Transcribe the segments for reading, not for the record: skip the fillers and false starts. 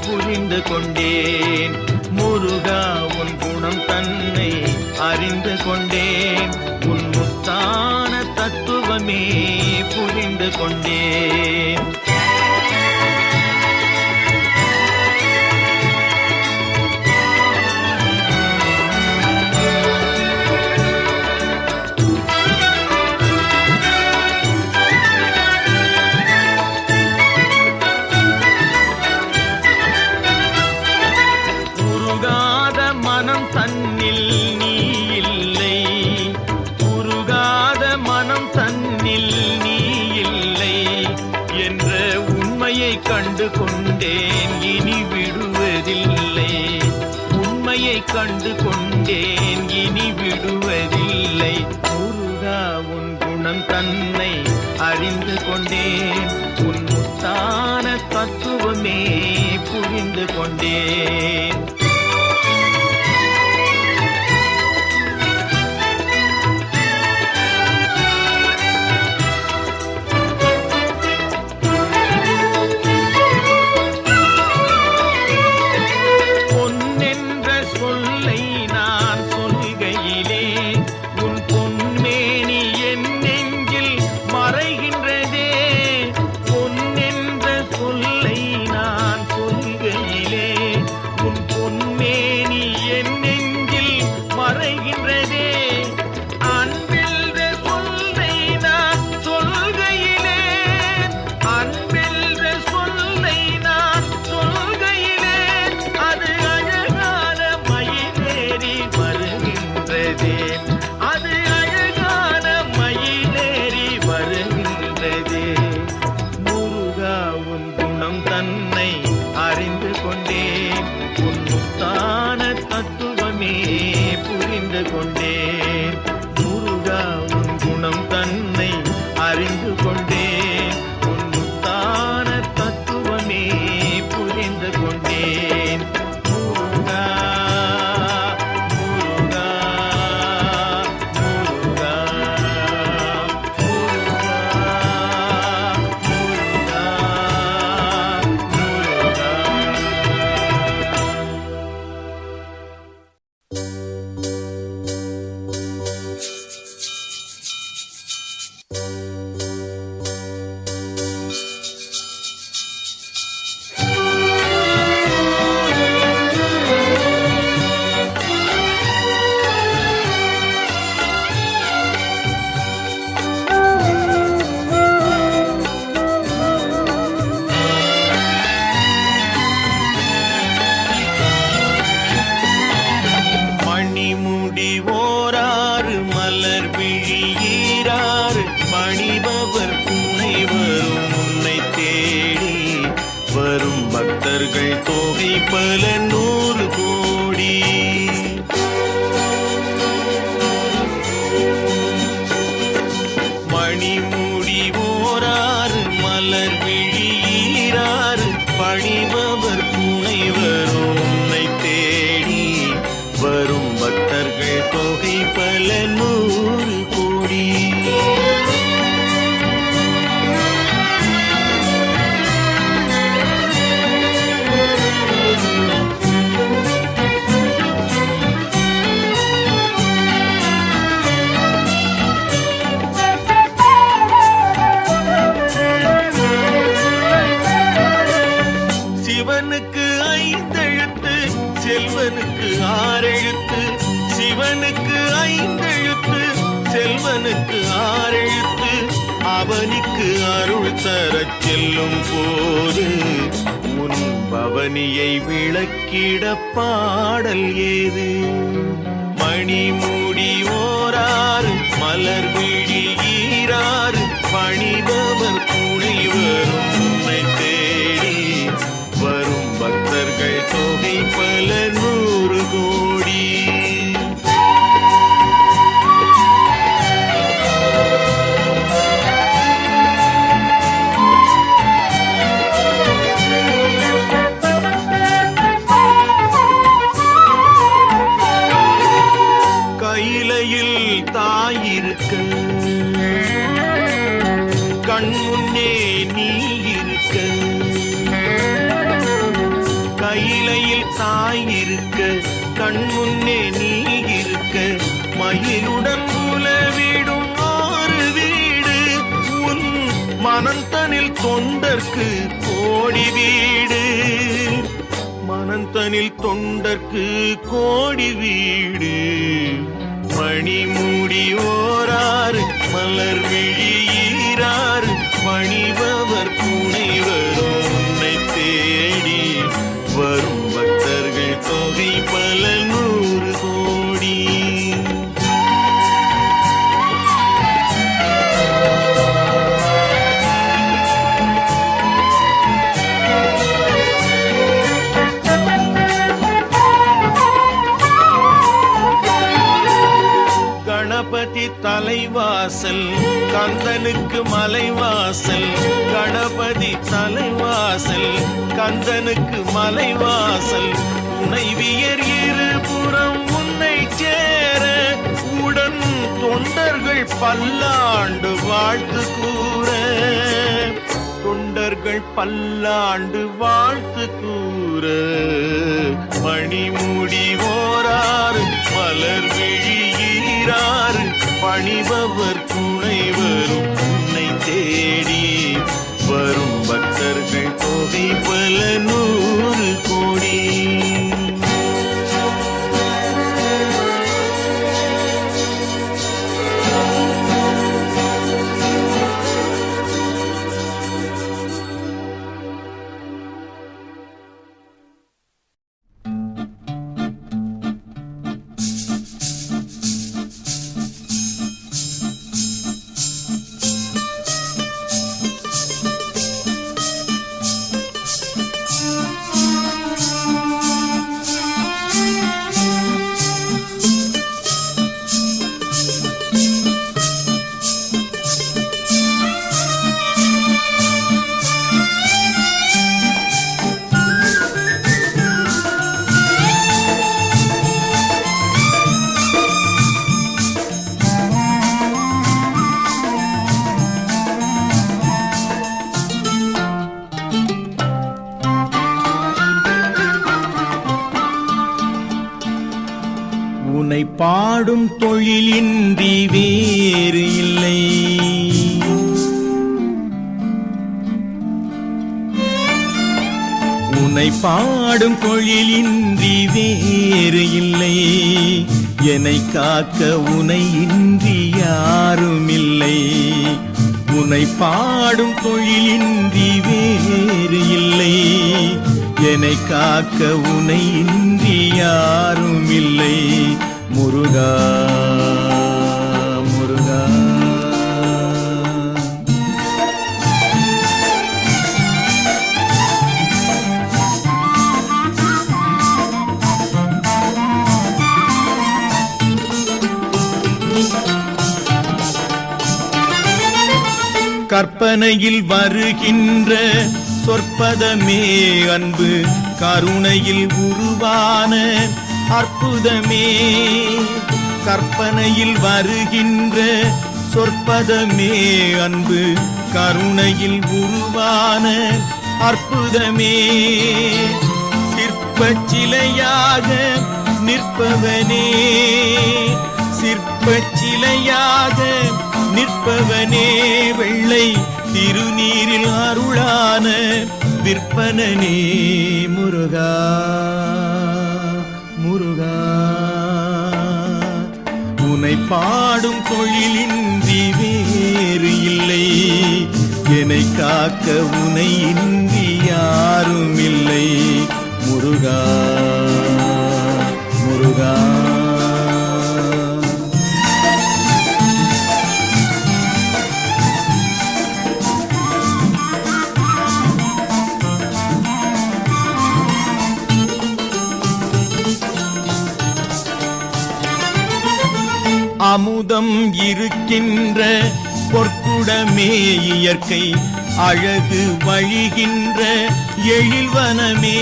புரிந்து கொண்டேன். முருகா உன் குணம் தன்னை அறிந்து கொண்டேன். உன் முத்தான தத்துவமே புரிந்து கொண்டேன். கண்டு கொண்டேன் இனி விடுவதில்லை. உண்மையை கண்டு கொண்டேன் இனி விடுவதில்லை. முருகா உன் குணம் தன்னை அறிந்து கொண்டேன். உன் முத்தான தத்துவமே புரிந்து கொண்டேன். பல 100 கோடி மணிமுடி ஓராறு மலர் விழியீராறு பணிபவர் துணைவர் உன்னை தேடி வரும் பக்தர்கள் தொகை பல 100 கோடி. சிவனுக்கு 5 எழுத்து செல்வனுக்கு 6 எழுத்து. சிவனுக்கு 5 எழுத்து செல்வனுக்கு 6 எழுத்து. அவனிக்கு அருள் தரச் செல்லும் போது உன் பவனியை விளக்கிட பாடல் ஏது? மணிமுடி ஓராறு மலர் விழி ஈராறு பணிபவர் துணை வரும் உன்னை தேடி வரும் பக்தர்கள் தொகை பல 100 கோடி. கையிலையில் தாயிருக்க கண் முன்னே நீ தாய் இருக்க கண் முன்னே நீ இருக்க மயிலுடன் உலவிடும் ஆறு வீடு உன் மனந்தனில் தொண்டர்க்கு கோடி வீடு மனந்தனில் தொண்டர்க்கு கோடி வீடு மணிமூடி ஓராறு மலர் விழி ஈராறு பணிபவர் துணை வரும் உன்னை தேடி வரும் பக்தர்கள் தொகை பல நூறு கோடி கணபதி தலைவாசல் கந்தனுக்கு மலைவாசல் கணபதி தலைவாசல் கந்தனுக்கு மலைவாசல் துணைவியர் இருபுறம் உன்னை சேர உடன் தொண்டர்கள் பல்லாண்டு வாழ்த்து கூற தொண்டர்கள் பல்லாண்டு வாழ்த்து கூற மணிமூடி ஓராறு மலர் விழி ஈராறு பணிபவர் துணை வரும் உன்னை தேடி வரும் பக்தர்கள் தொகை பல நூறு கோடி உன்னை பாடும் தொழிலின்றி வேறு இல்லை உன்னை பாடும் தொழிலின்றி வேறு இல்லை என்னை காக்க உனை இன்றி யாரும் இல்லை உன்னை பாடும் தொழிலின்றி வேறு இல்லை என்னை காக்க உனை இன்றி யாரும் இல்லை முருகா முருகா கற்பனையில் வருகின்ற சொற்பதமே அன்பு கருணையில் உருவான அற்புதமே கற்பனையில் வருகின்ற சொற்பதமே அன்பு கருணையில் உருவான அற்புதமே சிற்பச் சிலையாக நிற்பவனே சிற்பச் சிலையாக நிற்பவனே வெள்ளை திருநீரில் அருளான விற்பனனே முருகா முருகா உன்னை பாடும் தொழிலின்றி வேறு இல்லை என்னை காக்க உனை இன்றி யாரும் இல்லை முருகா முருகா அமுதம் இருக்கின்ற பொற்குடமே இயற்கை அழகு வழிகின்ற எழில்வனமே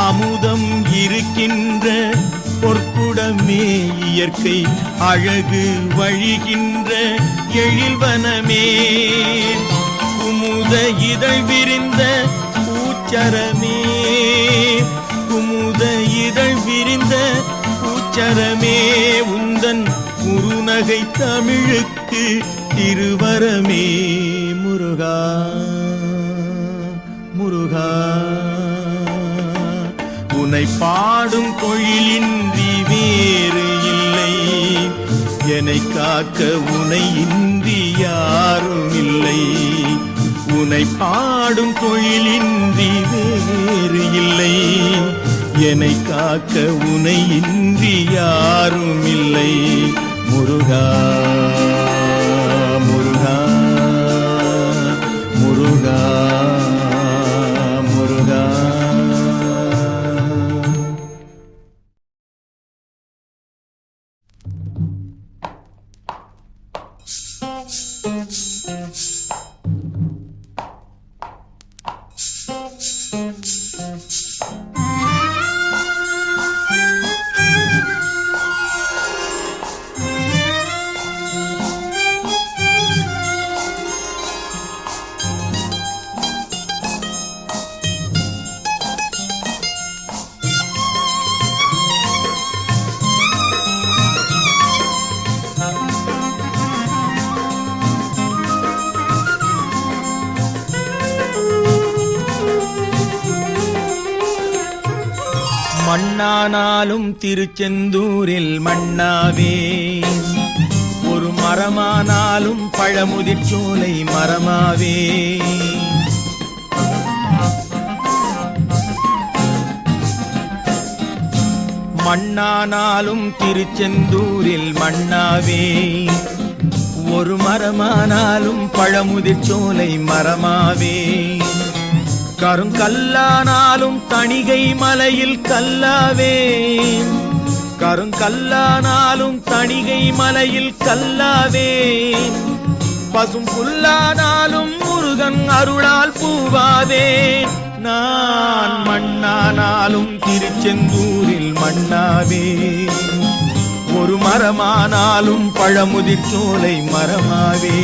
அமுதம் இருக்கின்ற பொற்குடமே இயற்கை அழகு வழிகின்ற எழில்வனமே குமுத இதழ் விரிந்த பூச்சரமே அச்சரமே உந்தன் குறுநகை தமிழுக்கு திருவரமே முருகா முருகா. உனை பாடும் தொழிலின்றி வேறு இல்லை, என்னை காக்க உனை இன்றி யாரும் இல்லை. உனை பாடும் தொழிலின்றி வேறு இல்லை, என்னை காக்க உனை இன்றி யாரும் இல்லை. முருகா முருகா முருகா முருகா. மண்ணானாலும் திருச்செந்தூரில் மண்ணாவே, ஒரு மரமானாலும் பழமுதிர் சோலை மரமாவே. மண்ணானாலும் திருச்செந்தூரில் மண்ணாவே, ஒரு மரமானாலும் பழமுதிர் சோலை மரமாவே. கருங்கல்லானாலும் தணிகை மலையில் கல்லாவே, கருங்கல்லானாலும் தணிகை மலையில் கல்லாவே. பசும் புல்லானாலும் முருகன் அருளால் பூவாவே. நான் மண்ணானாலும் திருச்செந்தூரில் மண்ணாவே, ஒரு மரமானாலும் பழமுதிர் சோலை மரமாவே.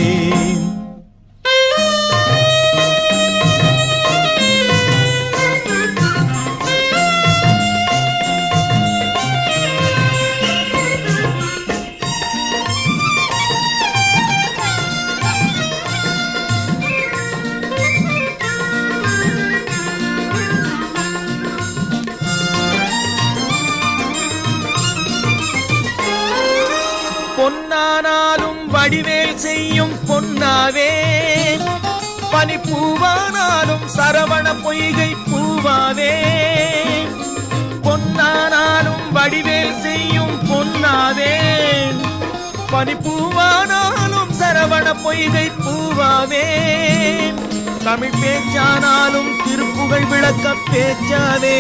பொன்னானாலும் வடிவேல் செய்யும் பொன்னாவே, பனிப்பூவானாலும் சரவண பொய்கை பூவாவே. பொன்னானாலும் வடிவேல் செய்யும் பொன்னாவே, பனிப்பூவானாலும் சரவண பொய்கை பூவாவே. தமிழ் பேச்சானாலும் திருப்புகழ் விளக்க பேச்சாவே,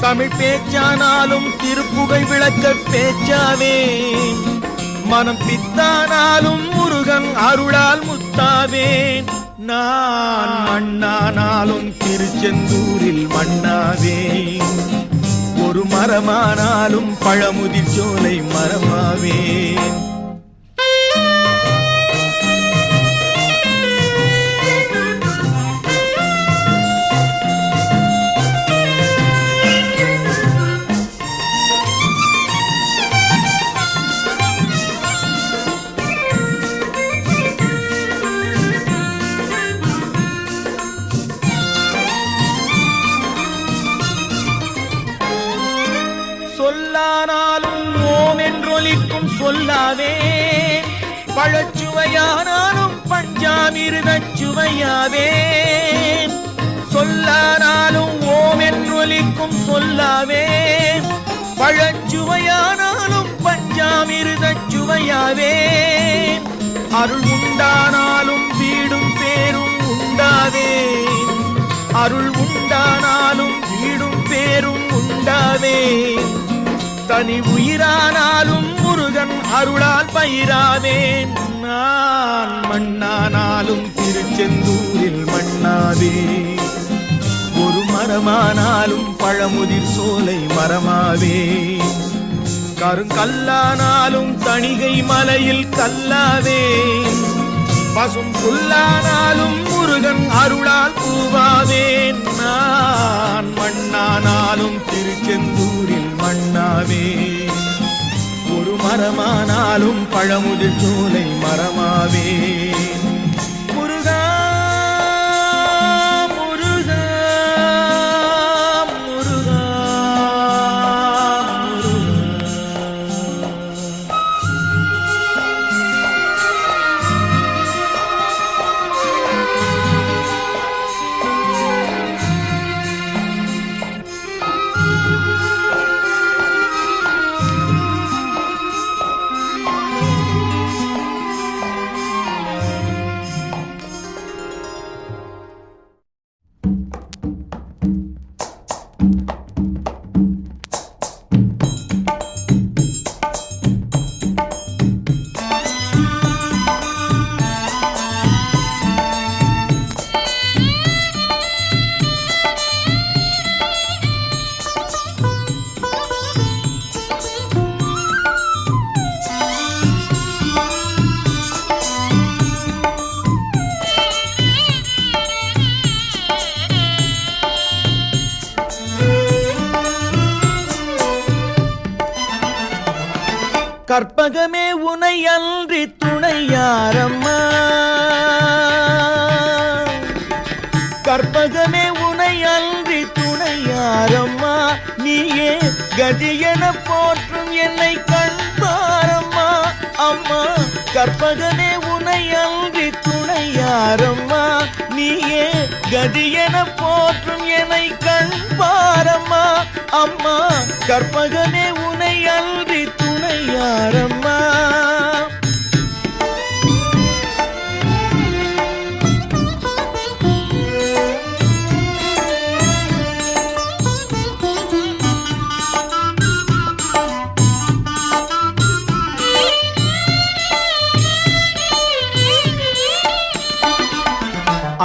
தமிழ் பேச்சானாலும் திருப்புகழ் விளக்க பேச்சாவே. மனம் பித்தானாலும் முருகன் அருளால் முத்தாவேன். நான் மண்ணானாலும் திருச்செந்தூரில் மண்ணாவே, ஒரு மரமானாலும் பழமுதிர் சோலை மரமாவே. சொல்லானாலும் ஓம் என்றொலிக்கும் சொல்லாவே, பழச்சுவையானாலும் பஞ்சாமிர்தச் சுவையாவே. சொல்லானாலும் ஓம் என்றொலிக்கும் சொல்லாவே, பழச்சுவையானாலும் பஞ்சாமிர்தச் சுவையாவே. அருள் உண்டானாலும் வீடும் பேரும் உண்டாவே, அருள் உண்டானாலும் வீடும் பேரும் உண்டாவே. தனி உயிரானாலும் முருகன் அருளால் பயிராவேன். நான் மண்ணானாலும் திருச்செந்தூரில் மண்ணாவே, ஒரு மரமானாலும் பழமுதிர் சோலை மரமாவே. கருங்கல்லானாலும் தணிகை மலையில் கல்லாவே, பசும் புல்லானாலும் முருகன் அருளால் பூவாவேன். நான் மண்ணானாலும் திருச்செந்தூரில் மண்ணாவே. மரமானாலும் பழமுதிர் சோலை மரமாவே முருகா முருகா முருகா கற்பகமே உனை அன்றி துணையாரம்மா கற்பகமே உனை அன்றி துணையாரம்மா நீயே கதியென போற்றும் என்னை கண்பாரம்மா அம்மா கற்பகமே உனை அன்றி துணையாரம்மா நீயே கதியென போற்றும் என்னை கண்பாரம்மா அம்மா கற்பகமே உனை அன்றி துணையாரம்மா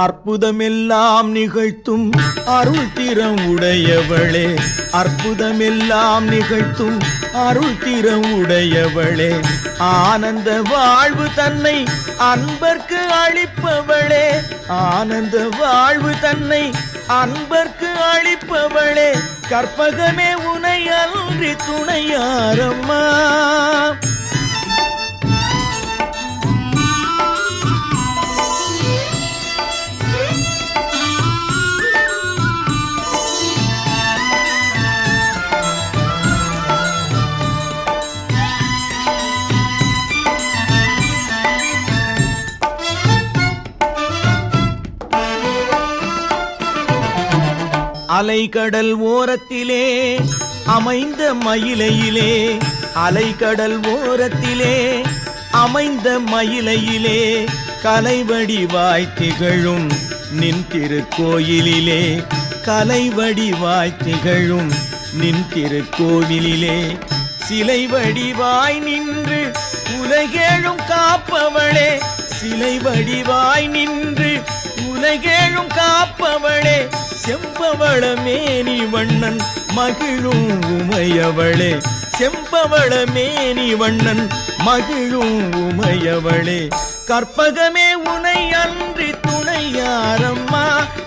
அற்புதமெல்லாம் நிகழ்த்தும் அருள் திறம் உடையவளே அற்புதமெல்லாம் நிகழ்த்தும் அருள் திறம் உடையவளே ஆனந்த வாழ்வு தன்னை அன்பர்க்கு அளிப்பவளே ஆனந்த வாழ்வு தன்னை அன்பர்க்கு அளிப்பவளே கற்பகமே உனை அன்றி துணையாரம்மா அலைக்கடல் ஓரத்திலே அமைந்த மயிலையிலே அலைக்கடல் ஓரத்திலே அமைந்த மயிலையிலே கலைவடிவாய் திகழும் நின் திருக்கோயிலிலே கலைவடிவாய் திகழும் நின் திருக்கோவிலிலே சிலை வடிவாய் நின்று உலகேழும் காப்பவளே சிலை வடிவாய் நின்று உலகேழும் காப்பவளே செம்பவள மேனி வண்ணன் மகிழும் உமையவளே செம்பவள மேனி வண்ணன் மகிழும் உமையவளே கற்பகமே உனை அன்றி துணையாரம்மா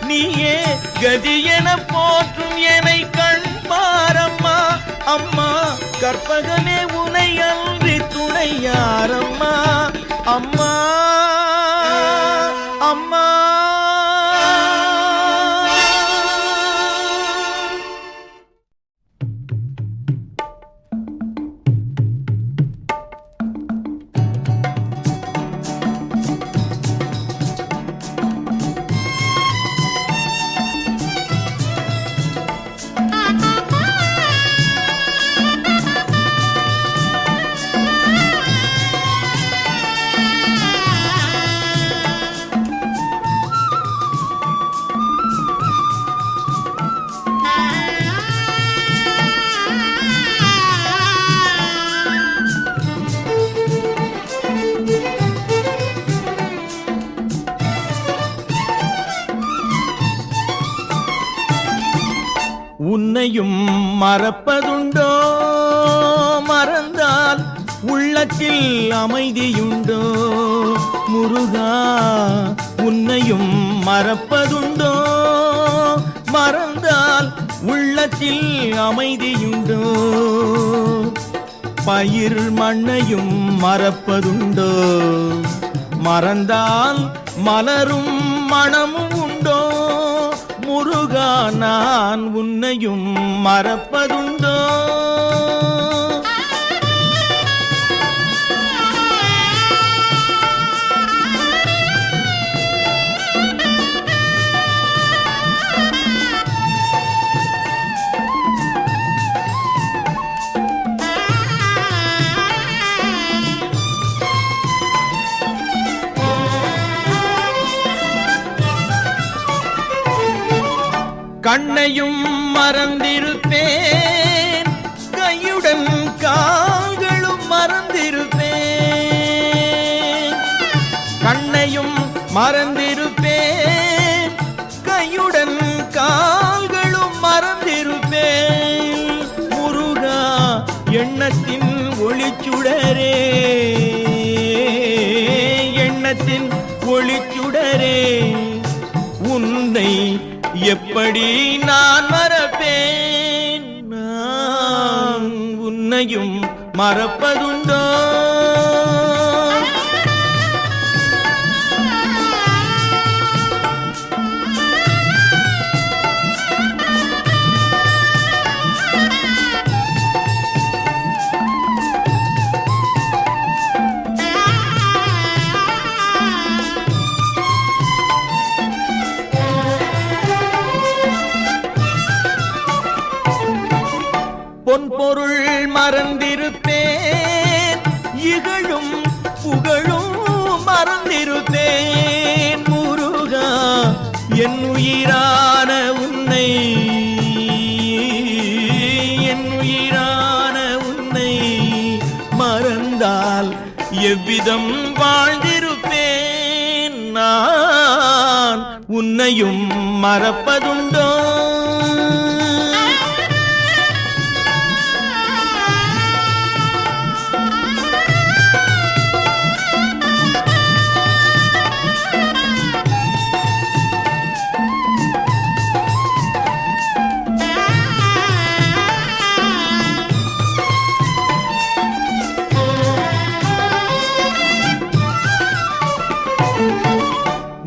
நீயே கதியென போற்றும் என்னை கண்பாரம்மா அம்மா கற்பகமே உனை அன்றி துணையாரம்மா அம்மா அம்மா உன்னையும் மறப்பதுண்டோ மறந்தால் உள்ளத்தில் அமைதியுண்டோ முருகா உன்னையும் மறப்பதுண்டோ மறந்தால் உள்ளத்தில் அமைதியுண்டோ பயிர் மண்ணையும் மறப்பதுண்டோ மறந்தால் மலரும் மணமும் உண்டோ முருகா நான் உன்னையும் மறப்பதுண்டோ கண்ணையும் மறந்திருப்பேன் கையுடன் கால்களும் மறந்திருப்பேன் கண்ணையும் மறந்திருப்பேன் கையுடன் கால்களும் மறந்திருப்பேன் முருகா எண்ணத்தின் ஒளிச்சுடரே எண்ணத்தின் ஒளிச்சுடரே உன்னை எப்படி நான் மறப்பேன் நான் உன்னையும் மறப்பதுண்டோ பொன்பொருள் மறந்திருப்பேன் இகழும் புகழும் மறந்திருப்பேன் முருகா என் உயிரான உன்னை மறந்தால் எவ்விதம் வாழ்ந்திருப்பேன் நான் உன்னையும் மறப்பதுண்டோ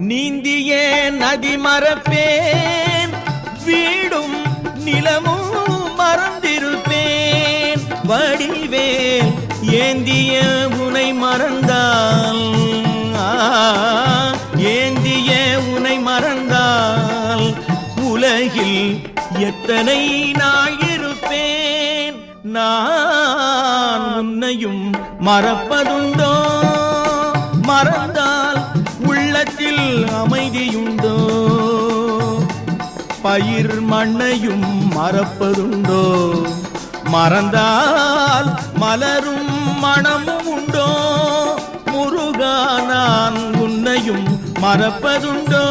நீந்திய நதி மறப்பேன் வீடும் நிலமும் மறந்திருப்பேன் வடிவேல் ஏந்திய உனை மறந்தால் ஏந்திய உனை மறந்தால் உலகில் எத்தனை நாள் இருப்பேன் நான் உன்னையும் மறப்பதுண்டோ மறந்தால் உள்ளத்தில் அமைதியுண்டோ பயிர் மண்ணையும் மறப்பதுண்டோ மறந்தால் மலரும் மணமும் உண்டோ முருகா நான் உன்னையும் மறப்பதுண்டோ